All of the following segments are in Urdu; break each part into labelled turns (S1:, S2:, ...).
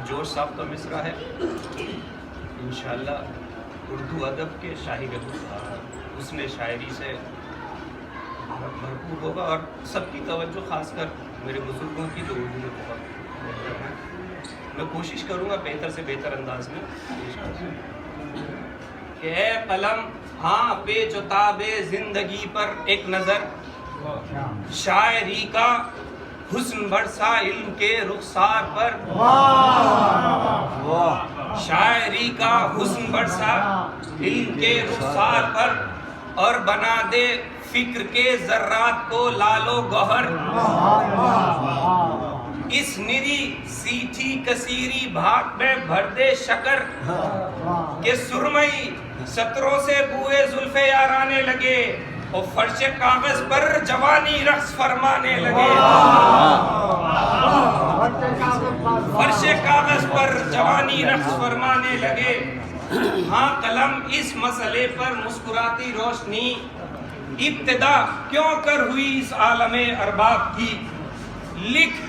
S1: جوش صاحب کا مصرع ہے، انشاءاللہ اردو ادب کے شاہد حسن شاعری سے بھرپور ہوگا، اور سب کی توجہ خاص کر میرے بزرگوں کی جو اردو میں بہت بہتر ہے، میں کوشش کروں گا بہتر سے بہتر انداز میں کہ اے قلم ہاں پیچ و تاب زندگی پر ایک نظر، شاعری کا حسن برسا علم کے رخسار پر، شاعری کا حسن برسا علم کے رخسار پر، اور بنا دے فکر کے ذرات کو لال و گوہر، اس نری سیٹھی کثیری بھاگ میں بھر دے شکر، کہ سرمئی سطروں سے بوئے زلف یارانے لگے اور فرش کاغذ پر جوانی رقص فرمانے لگے، فرش کاغذ پر جوانی رقص فرمانے لگے۔ ہاں قلم اس مسئلے پر مسکراتی روشنی، ابتدا کیوں کر ہوئی اس عالم ارباب کی، لکھ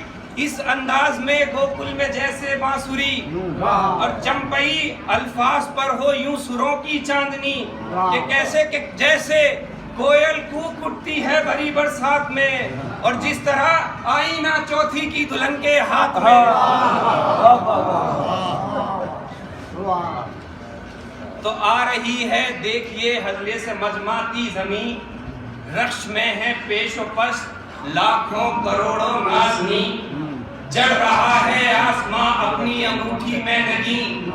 S1: اس انداز میں گوکل میں جیسے بانسری، اور چمپئی الفاظ پر ہو یوں سروں کی چاندنی، کہ کیسے کہ جیسے کوئل کوک اٹھتی ہے بھری برسات میں، اور جس طرح آئینہ چوتھی کی دلہن کے ہاتھ میں۔ تو آ رہی ہے دیکھیے حلے سے مجمعاتی زمین، رقص میں ہے پیش و پس لاکھوں کروڑوں نازنی، جڑ رہا ہے آسماں اپنی انگوٹھی میں نگین،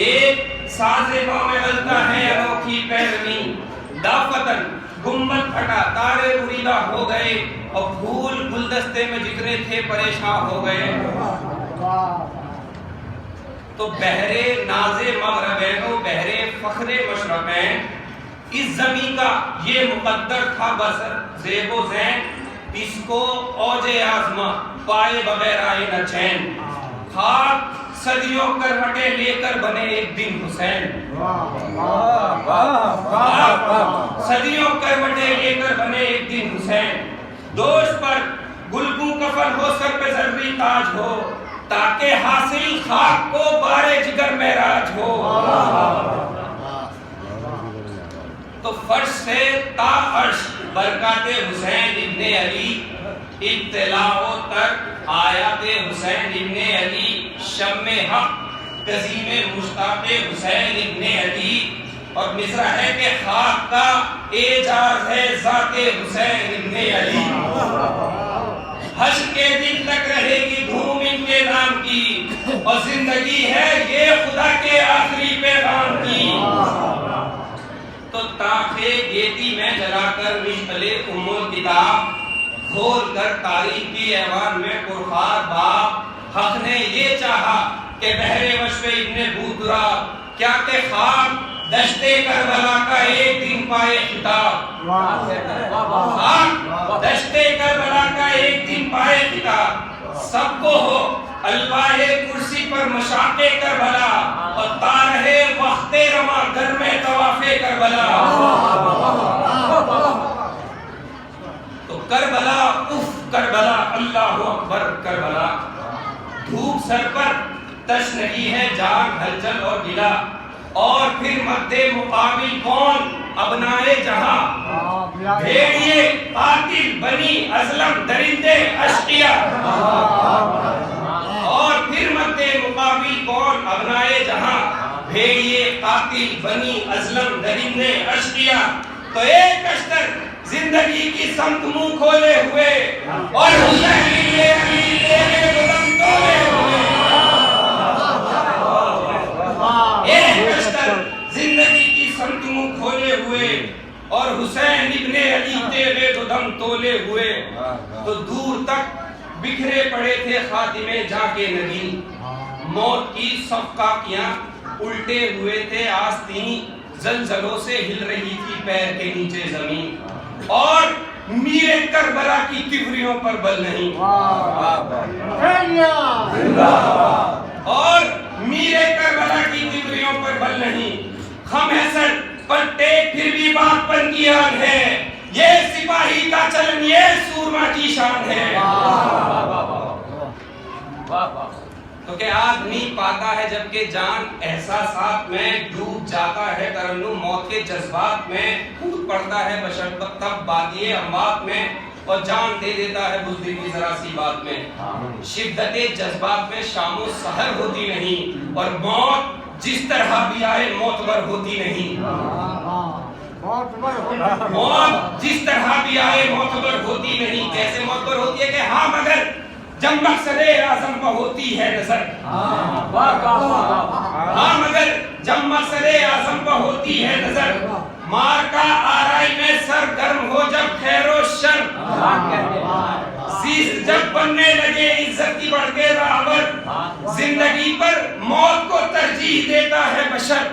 S1: ایک سازے پاؤں میں غلطہ ہے انوکھی پیرنی، دافتن گنبد پھٹا تارے بریدہ ہو گئے، اور پھول گلدستے میں جتنے تھے پریشان ہو گئے۔ تو بحرے ناز مغربین و بحرے فخر مشرقین، اس زمین کا یہ مقدر تھا بسر زیب و زین، اس کو اوج آزما پائے بغیر آئے نہ چین، خاک صدیوں کروٹیں لے کر بنے ایک دن حسین، صدیوں کروٹیں لے کر بنے ایک دن حسین، دوش پر گلگوں کفن ہو سر پہ زربی تاج ہو، تاکہ حاصل خاک کو بارے جگر معراج ہو۔ تو فرش سے تا عرش برکات حسین ابن علی، اطلاع تک آیات حسین ابن علی، شم حق قزیم مشتاق حسین ابن علی، اور مصرع ہے کہ خاک کا اعجاز ہے ذات حسین ابن علی، حشر کے دن تک رہے گی دھوم ان کے نام کی، اور زندگی ہے یہ خدا کے آخری پیغام کی۔ تو تاخے گیتی میں جلا کر مشعل ام الکتاب، کھول کر تاریخ کی ایوان میں پرخار باب، حق نے یہ چاہا کہ بحر وشف ابن بودرا، کیا کہ خاک دشتے کربلا کا ایک دن پائے خطاب، خاک دشتے کربلا کا ایک دن پائے خطاب، سب کو ہو الواح کرسی پر مشاق کربلا، اور تارہ وقت رواں گھر میں طواف کربلا۔ تو کربلا اف کربلا اللہ اکبر کربلا، دھوپ سر پر تشنگی ہے جان ہلچل اور گلا، اور پھر مد مقابل کون ابنائے جہاں، بھیڑیے قاتل بنی ازلم درندے اشقیاء، اور پھر مد مقابل کون ابنائے جہاں، بھیڑیے قاتل بنی ازلم درندے اشقیاء۔ تو ایک اشتر زندگی کی سمت منہ کھولے ہوئے، اور حسین علی تیرے قدم تولے ہوئے، ایک اشتر زندگی کی سمت منہ کھولے ہوئے، اور حسین ابن علی تیرے قدم تولے ہوئے۔ تو دور تک بکھرے پڑے تھے خاتمے جا کے نگین، موت کی صفقاکیاں الٹے ہوئے تھے آستین، زلزلوں سے ہل رہی تھی پیر کے نیچے زمین، اور میرے کربلا کی تیوریوں پر بل نہیں، اور میرے کربلا کی تیوریوں پر بل نہیں، خم حسن پلٹے پھر بھی بات پر کی آن ہے، یہ سپاہی کا چلن یہ سورما کی شان ہے۔ تو کہ آدمی پاتا ہے جبکہ جان احساسات میں ڈوب جاتا ہے، ترنم موت کے جذبات میں کود پڑتا ہے بشر تب بادیے اموات میں، اور جان دے دیتا ہے بزدل کی ذرا سی بات میں۔ شدت جذبات میں شام و سحر ہوتی نہیں، اور موت جس طرح بھی آئے معتبر ہوتی نہیں۔ موت جس طرح بھی آئے معتبر ہوتی نہیں۔ کیسے معتبر ہوتی ہے کہ ہاں مگر جب مقصد اعظم پر ہوتی ہے نظر، ہاں مگر جب مقصد اعظم پر ہوتی ہے نظر، مار کا آرائی میں سر گرم ہو جب خیر و شر، زیست جب بننے لگے عزت کی بڑھ کے راور، زندگی پر موت کو ترجیح دیتا ہے بشر،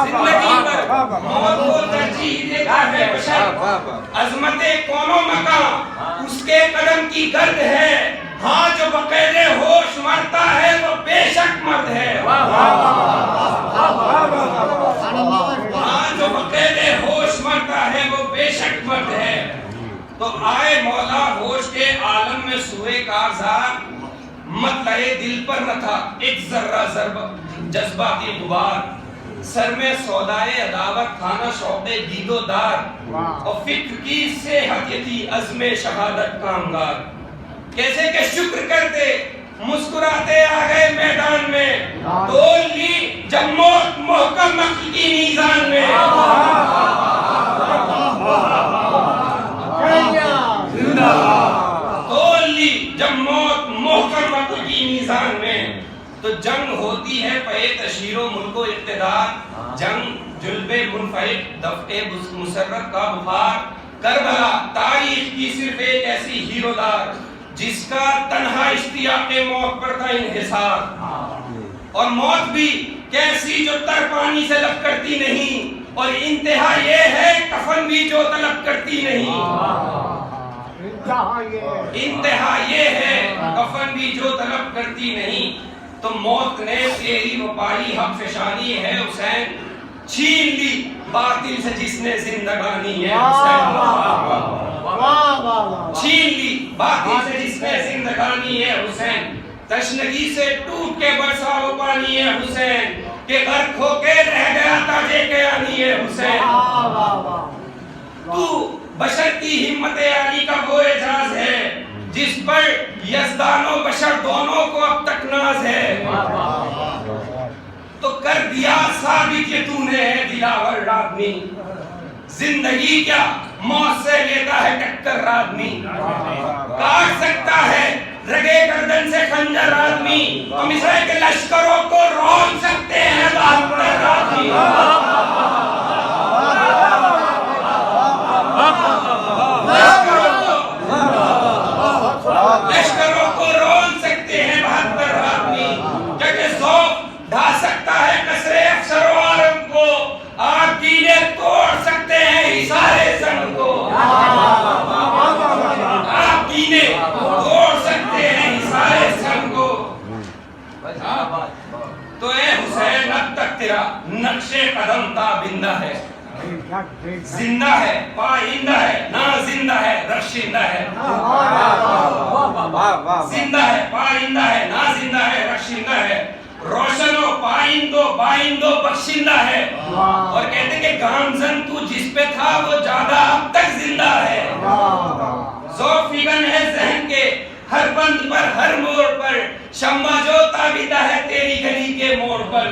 S1: زندگی پر موت کو ترجیح دیتا ہے بشر، عظمت کون و مکان اس کے قدم کی گرد ہے، ہاں جو بقید ہوش مرتا ہے وہ بے شک مرد ہے، ہاں جو بقید ہوش مرتا ہے وہ بے شک مرد ہے۔ تو آئے مولا ہوش کے عالم میں سوئے کارزار، مطلع دل پر نہ تھا ایک ذرہ جذباتی غبار، سر میں سودائے عداوت کھانا شوق دید و دار، اور فکر کی صحت یہ تھی عزم شہادت کامگار۔ کیسے کہ شکر کرتے مسکراتے آ گئے میدان میں، تول لی جب موت محکم عقل کی میزان میں، تول لی جب موت محکم عقل کی میزان میں۔ تو جنگ ہوتی ہے پہ تشہیر و ملک و اقتدار، جنگ جلب منفعل دفع مسرت کا بخار، کربلا تاریخ کی صرف ایک ایسی ہیرو دار جس کا تنہا اشتیاق موت پر تھا انحصار، اور موت بھی کیسی جو تر پانی سے لب کرتی نہیں، اور انتہا یہ ہے کفن بھی جو طلب کرتی نہیں، انتہا یہ ہے کفن بھی جو طلب کرتی نہیں۔ تو موت نے تیری وپائی حق فشانی ہے حسین، چھین لی باطل سے جس نے زندگانی ہے حسین، چھین لی باطل سے جس نے زندگانی ہے حسین، تشنگی سے ٹوٹ کے برسا وہ پانی ہے حسین، کہ غرق ہو کے رہ گیا تاجے کیانی ہے حسین۔ تو بشر کی ہمت عالی کا وہ اعزاز ہے جس پر یزدان و بشر دونوں کو اب تک ناز ہے، تو کر دیا ثابت کہ تو نے ہے دلاور آدمی، زندگی کیا موت سے لیتا ہے ٹکر آدمی، کاٹ سکتا ہے رگے گردن سے خنجر آدمی، ہم اسے کے لشکروں کو رون سکتے ہیں بہتر آدمی، لشکروں کو رون سکتے ہیں بہتر آدمی، کیونکہ ذوق ڈھا سکتا ہے کسرے افسر و عالم کو، آپ کیلے توڑ سکتے ہیں سارے زنگ کو، آپ کیلے توڑ سکتے ہیں سارے زنگ کو۔ تو اے حسین اب تک تیرا نقش قدم تابندہ ہے، زندہ ہے پائندہ ہے نا زندہ ہے رخشندہ ہے، زندہ ہے پائندہ ہے نا زندہ ہے رخشندہ ہے، روشن و بائند و بخشندہ ہے، اور کہتے کہ گامزن تو جس پہ تھا وہ زیادہ اب تک زندہ ہے، ذوق فگن ہے ذہن کے ہر بند پر ہر موڑ پر، شمع جو تابیدہ ہے تیری گلی کے موڑ پر۔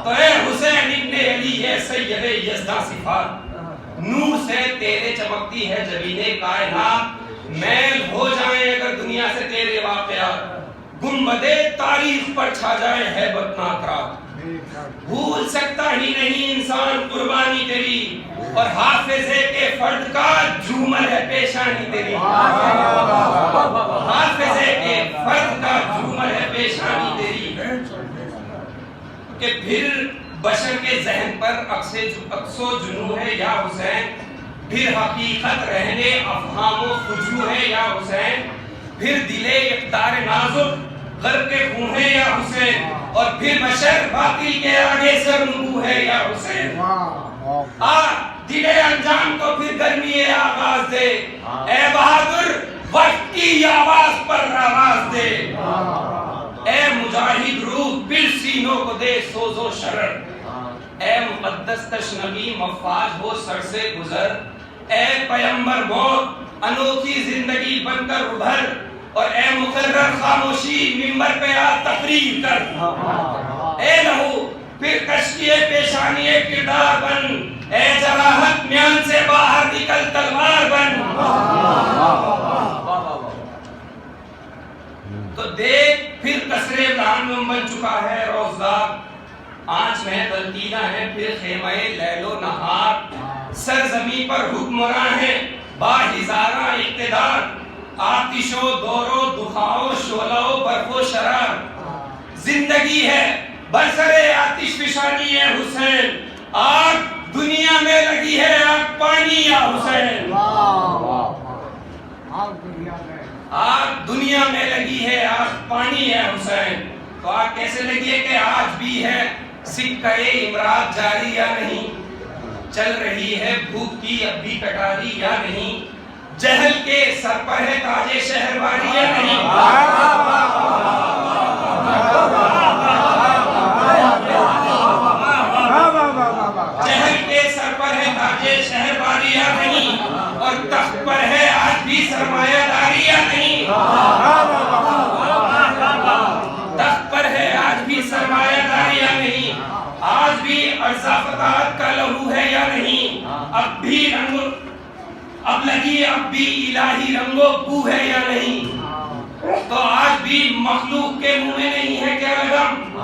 S1: تو اے حسین ابن علی ہے سید یزداں صفات، نور سے تیرے چمکتی ہے جبینے کائنات، میل ہو جائیں اگر دنیا سے تیرے واقعات، گنبدِ تاریخ پر چھا جائیں ہیبت ناک رات، بھول سکتا ہی نہیں انسان قربانی تیری، اور حافظے کے فرد کا جھومر ہے پیشانی تیری، حافظے کے فرد کا جھومر ہے پیشانی تیری، کہ پھر بشر کے ذہن پر عکس و جنو ہے یا حسین، پھر حقیقت رہنے افہام و فجو ہے یا حسین، پھر دل اقدار نازک غرق کے خون ہے یا حسین، اور پھر بشر باطل کے آگے سر نگو ہے یا حسین۔ دل انجام کو پھر گرمی آغاز دے، اے بہادر وقت کی آواز پر آواز دے۔ و شرر، اے مقدس تشنگی مفاج ہو سر سے گزر، اے پیمبر موت انوکھی زندگی بن کر ابھر، اور اے مقرر خاموشی ممبر پہ آ تقریر کر، اے لہو پھر کشتی پیشانی کردار بن، اے جراحت میان سے باہر نکل تلوار بن۔ تو دیکھ پھر کسرے ابراہیم بن چکا ہے روزگار، آنچ میں تلقینہ ہے پھر خیمہ لیل و نہار، سرزمین پر حکمراں ہے با ہزاراں اقتدار، آتش و دور و دخاؤ شعلہ و برف و شرار، زندگی ہے برسر آتش فشانی ہے حسین، آگ دنیا میں لگی ہے آگ پانی یا حسین، آگ دنیا میں لگی ہے آگ پانی ہے حسین۔ تو آگ کیسے لگی ہے کہ آج بھی ہے سکہ امراض جاری یا نہیں، چل رہی ہے بھوک کی اب بھی کٹاری یا نہیں، جہل کے سر پر ہے تاج شہرباری یا نہیں، جہل کے سر پر ہے تاج شہرباری یا نہیں، اور تخت پر ہے آج بھی سرمایہ داری یا نہیں، تخت پر ہے آج بھی سرمایہ داری یا نہیں، آج بھی ارزافتات کا لہو ہے یا نہیں، اب بھی رنگ اب لگی اب بھی الہی رنگ و بو ہے یا نہیں، تو آج بھی مخلوق کے منہ میں نہیں ہے کیا لگم،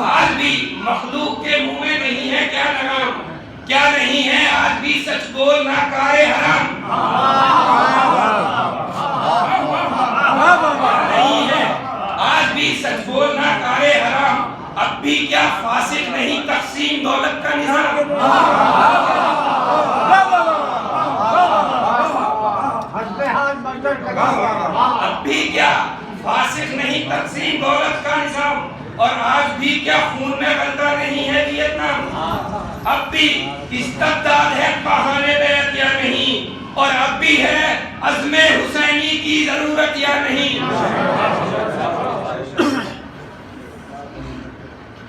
S1: آج بھی مخلوق کے منہ میں نہیں ہے کیا لگم، کیا نہیں ہے آج بھی سچ بول نہ کار حرام، نہیں ہے آج بھی سچ بول نہ کار حرام، اب بھی کیا فاسق نہیں تقسیم دولت کا نظام، اب بھی کیا فاسق نہیں تقسیم دولت کا نظام، اور آج بھی کیا خون میں غلطہ نہیں ہے ویتنام، اب بھی استبداد ہے بہانے بیعت یا نہیں، اور اب بھی ہے عزم حسینی کی ضرورت یا نہیں۔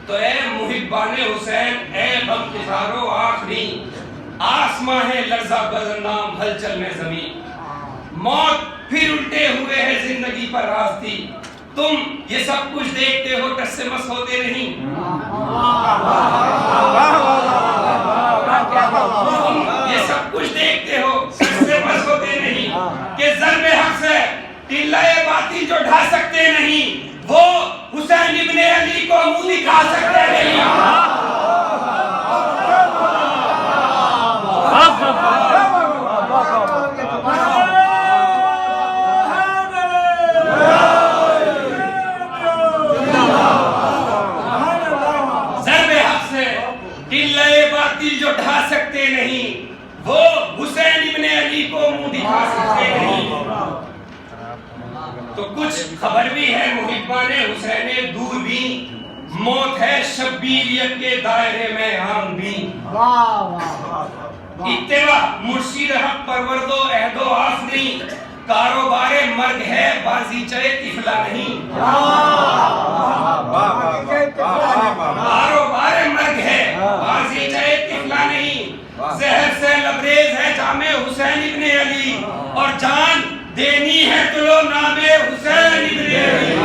S1: تو اے محبان حسین، اے غمخزارو آخری، آسماں ہے لرزہ بزنام ہلچل میں زمین، موت پھر الٹے ہوئے ہے زندگی پر راستی، تم یہ سب کچھ دیکھتے ہو ٹس سے مس ہوتے نہیں، تم یہ سب کچھ دیکھتے ہو ٹس سے مس ہوتے نہیں، کہ ضرب حق سے ٹلہ باطل جو ڈھا سکتے نہیں، وہ حسین ابن علی کو منہ دکھا سکتے نہیں۔ ضرب حق سے ٹلہ باطل جو ڈھا سکتے نہیں، وہ حسین ابن علی کو منہ دکھا سکتے نہیں۔ تو کچھ خبر بھی ہے محبان حسین دور بھی، موت ہے شبیریت کے دائرے میں عام بھی، اتباع مرشد حق پرورد و عہد و آفری، کاروبار مرگ ہے بازی چے طفلہ نہیں، کاروبار مرگ ہے بازی چے طفلہ نہیں، زہر سے لبریز ہے جام حسین ابن علی، اور جان دینی ہے تو لو نام حسین ابن علی،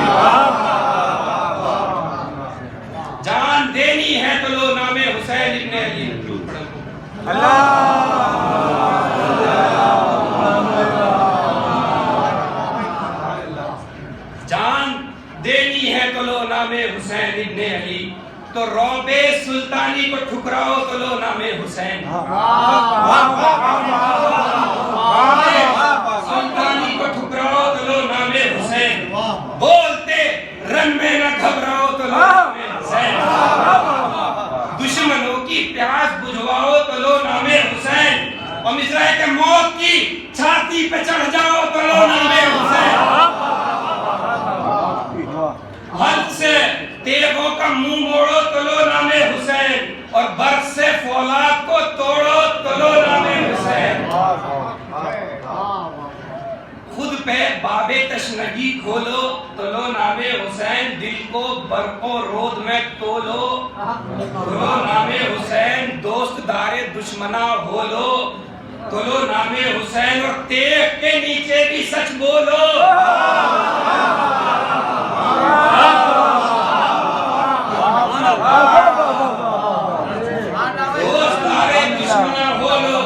S1: جان دینی ہے تو لو نام حسین ابن علی۔ جان دینی ہے تو لو نام حسین ابن علی، تو رعب سلطانی کو ٹھکراؤ تو لو نام حسین، سلطانی کو ٹھکراؤ تو لو نام حسین، بولتے رن میں نہ گھبراؤ تو لو نام حسین، دشمنوں کی پیاس بجھواؤ تو لو نام حسین، اور مصرع کے موت کی چھاتی پہ چڑھ جاؤ تو لو نام حسین، حد سے تیغوں کا منہ موڑو تو لو نام حسین، اور برق سے فولاد کو توڑو تو لو نام حسین، خود پہ باب تشنگی کھولو، تلو نام حسین دل کو برق و رود میں تولو، تلو نام حسین دوست دار دشمنا ہولو، تلو نام حسین اور تیغ کے نیچے بھی سچ بولو، دوست دار دشمنا ہولو،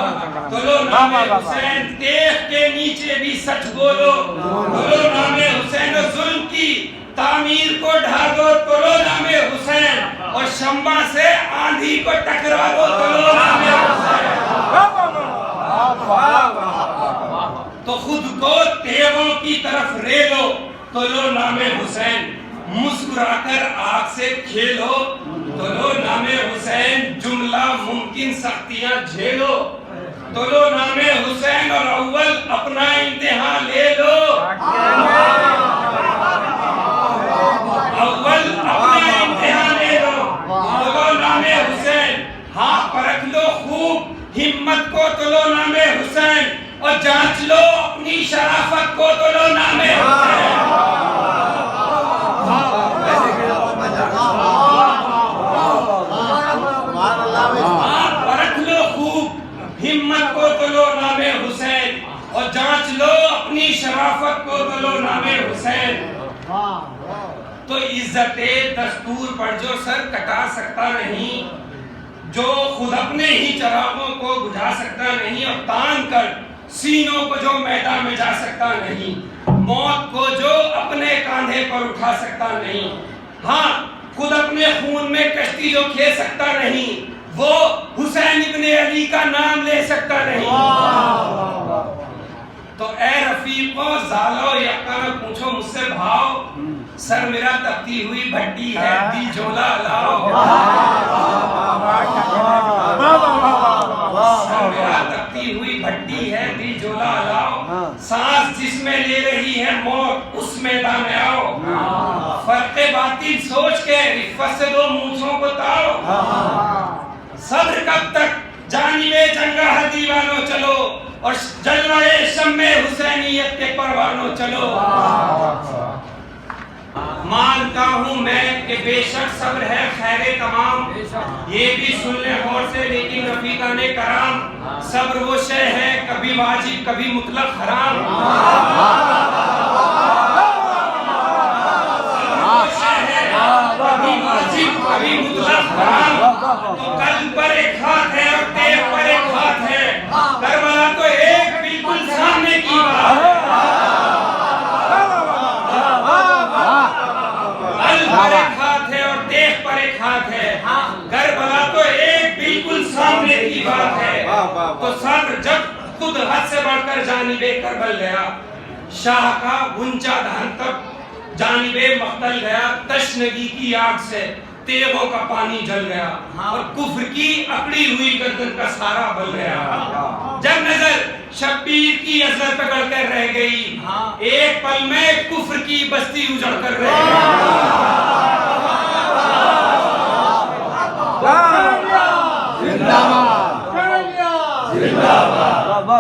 S1: تلو نام حسین تیغ کے نیچے بھی سچ بولو، تلو نام حسین ظلم کی تعمیر کو ڈھا دو، تلو نام حسین اور شمع سے آندھی کو ٹکرا دو، تلو نام حسین۔ تو خود کو تیغوں کی طرف ریلو، تلو نام حسین مسکرا کر آگ سے کھیلو، تلو نام حسین جملہ ممکن سختیاں جھیلو، تلو نام حسین اور اول اپنا امتحان لے لو، اول اپنا امتحان لے لو، تلو نام حسین، ہاں پرکھ لو خوب ہمت کو، تلو نام حسین اور جانچ لو اپنی شرافت کو، تلو نام حسین۔ پرکھ لو خوب ہمت کو، تلو نام حسین اور جانچ لو اپنی شرافت کو، تلو نام حسین۔ تو عزت دستور پر جو سر کٹا سکتا نہیں، جو خود اپنے ہی چراغوں کو بجھا سکتا نہیں، اور تان کر سینوں کو جو میدان میں جا سکتا نہیں، موت کو جو اپنے کاندھے پر اٹھا سکتا نہیں، ہاں خود اپنے خون میں کشتی جو کھے سکتا نہیں، وہ حسین ابن علی کا نام لے سکتا نہیں۔ تو اے رفیقو زالو یقہ میں پوچھو مجھ سے بھاؤ، سر میرا تپتی ہوئی بھٹی ہے دل جولا لاؤ، سر میرا تپتی ہوئی بھٹی ہے دل جولا لاؤ، سانس جس میں لے رہی ہے موت اس میدان میں آؤ، فرق باطل سوچ کے رفت سے دو مونچھوں کو تاؤ، صبر کب تک جانب جنگاہ دیوانوں چلو، اور جلوہ شمع حسینیت کے پروانوں چلو۔ مانتا ہوں میں کہ بے شک صبر ہے خیر تمام، یہ بھی سن لے غور سے لیکن رفیقان کرام، صبر وہ شے ہے کبھی واجب کبھی مطلق حرام، کبھی واجب کبھی مطلق حرام، تو قلب پر ایک ہاتھ ہے اور تیغ پر ایک ہاتھ ہے، کربلا تو ایک بالکل سامنے کی بات ہے، قلب پر ایک ہاتھ ہے اور تیغ پر ایک ہاتھ ہے، کربلا تو ایک بالکل سامنے کی بات ہے۔ تو صبر جب خود حد سے بڑھ کر جانب کربل گیا، شاہ کا گنچا دھن تک جانب مقتل گیا، تشنگی کی آگ سے تیغوں کا پانی جل گیا، اور کفر کی اکڑی ہوئی گردن کا سارا بل گیا، جب نظر شبیر کی عزت پکڑ کر رہ گئی، ایک پل میں کفر کی بستی اجڑ کر رہ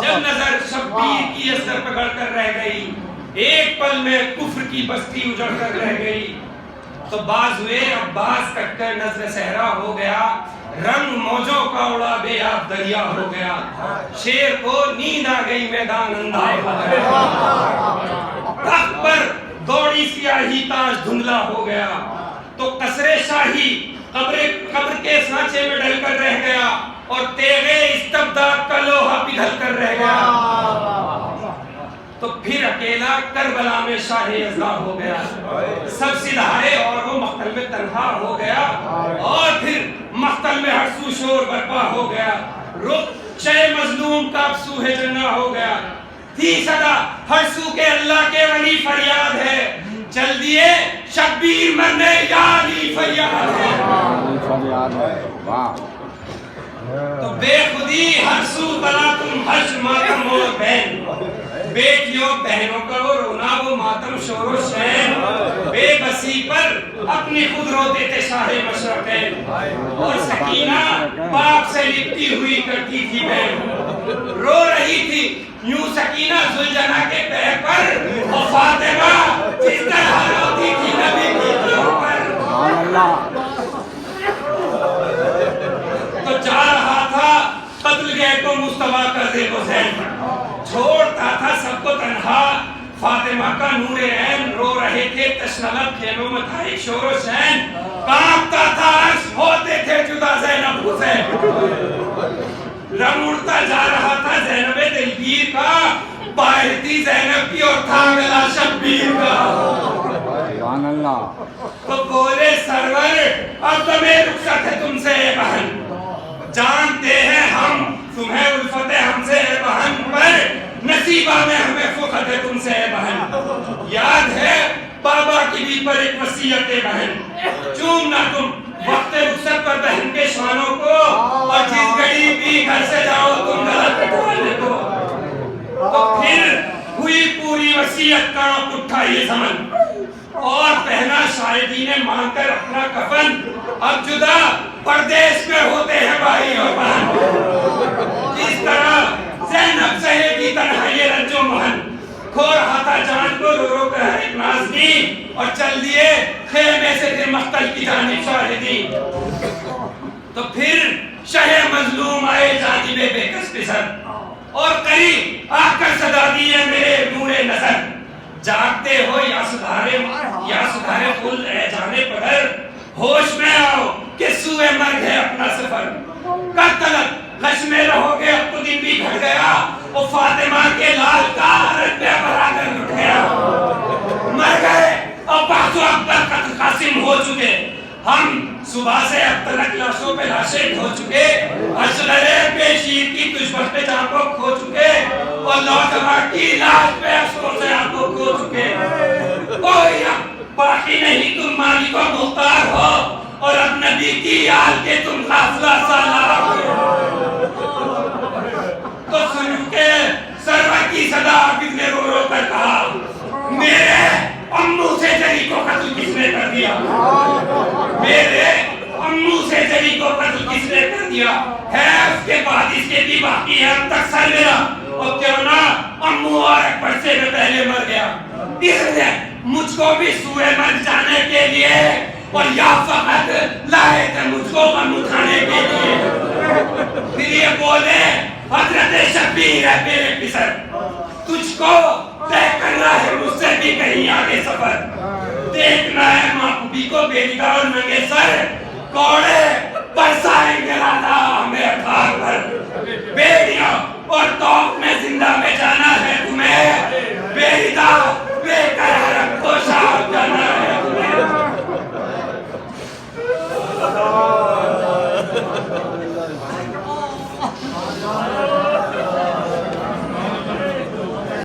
S1: جب نظر شبیر کی عزت پکڑ کر رہ گئی، ایک پل میں کفر کی بستی اجڑ کر رہ گئی، تو باز ہوئے عباس کٹ کر نظر صحرا ہو گیا، رنگ موجوں کا اڑا بے آب دریا ہو گیا، شیر کو نیند آ گئی میدان اندھائے ہو گیا، تخت پر دوڑی سیاہی تاج دھندلا ہو گیا، تو قصر شاہی قبر کے سانچے میں ڈل کر رہ گیا، اور تیغ استبداد کا لوہا پگھل کر رہ گیا، تو پھر اکیلا کربلا میں شاہ ازدا ہو گیا، سب سدھارے اور وہ مقتل میں تنہا ہو گیا، اور پھر مقتل میں ہر سو شور برپا ہو گیا، رخ شہ مظلوم کا اب سوہ جنہ ہو گیا، تھی صدا ہر سو کے اللہ کے ولی فریاد ہے، چل دیے شبیر مرنے یا علی فریاد ہے، تو بے خودی ہر سو بلا تم حش ماتم اور بہن، بیٹیوں بہنوں کا وہ رونا وہ ماتم شور و شین، بے بسی پر اپنی خود روتے تھے شاہ مشرقین، اور سکینہ باپ سے لپٹی ہوئی کرتی تھی بہن، رو رہی تھی یوں سکینہ زلجنہ کے پیر پر فاطمہ کا نور عین رو رہے تھے تشنلب خیموں میں تھا ایک شور و شین کانپتا تھا عرش ہوتے تھے جدا زینب حسین رنگ اڑتا جا رہا تھا زینب دلگیر کا باہر تھی زینب کی اور تھا گلا شبیر کا
S2: سبحان اللہ
S1: تو بولے سرور اب تمہیں رخصت ہے تم سے اے بہن جانتے ہیں ہم تمہیں الفت ہے ہم سے اے بہن پر نصیبہ میں ہمیں فقط ہے تم سے اے بہن یاد ہے بابا کی بھی پر ایک وصیت اے بہن چومنا تم وقت رخصت پر بہن کے شانوں کو اور جس گھڑی بھی گھر سے جاؤ تم غلط پٹوانے کو تو پھر ہوئی پوری وصیت کا اٹھا یہ زمن اور پہنا شاہدین مان کر اپنا کفن اب جدا پردیش میں ہوتے ہیں بھائی اور بہن اس طرح زینب سہے کی تنہائی رنج و محن کھو رہا تھا جان کو رو رو کر ہر ایک نازنی اور چل دیے خیمے سے پھر مقتل کی جانب شاہدین تو پھر شہ مظلوم آئے جانب بے کس پسر اور قریب آ کر صدا دیے میرے نور نظر جاگتے ہو یا سدھارے پھول رہ جانے پدر ہوش میں آؤ کہ سوئے مرگ ہے اپنا سفر کب تلک غش میں رہو گے اب تو دن بھی گھٹ گیا وہ فاطمہ کے لال کا رنگ پہ برادر لٹ گیا مر گئے اور بازو اکبر قتل قاسم ہو چکے ہم صبح سے اب تلک لاشوں پہ لاشیں ڈھو چکے اشرے پہ شیر کی دشمن پہ جان کو کھو چکے اور نوجوان کی لاش پہ افسوس سے آپ کو کھو چکے کوئی باقی نہیں تم مالی کو مختار ہو اور اب نبی کی آل کے تم غافلہ سالار ہو تو سن کے سرور کی صدا عابد نے رو رو کر کہا میرے امو سے جری کو قتل کس نے کر دیا میرے امو سے جری کو قتل کس نے کر دیا ہے اس کے بعد اس کے بھی باقی ہے اب تک سر میرا اور کیوں نہ امو اور اکبر سے میں پہلے مر گیا اس نے مجھ کو بھی سوئے مر جانے کے لیے اور یا فقط لائے تھے مجھ کو غم اٹھانے کے لیے پھر یہ بولے حضرت شبیر ہے میرے پسر تجھ کو طے کرنا ہے مجھ سے بھی کہیں آگے سفر دیکھنا ہے محبوبی کو بیٹا اور ننگے سر کوڑے برسائیں گے رانا ہمیں اٹھار بھر بیڑیوں اور توق میں زندہ میں جانا ہے تمہیں بیڑا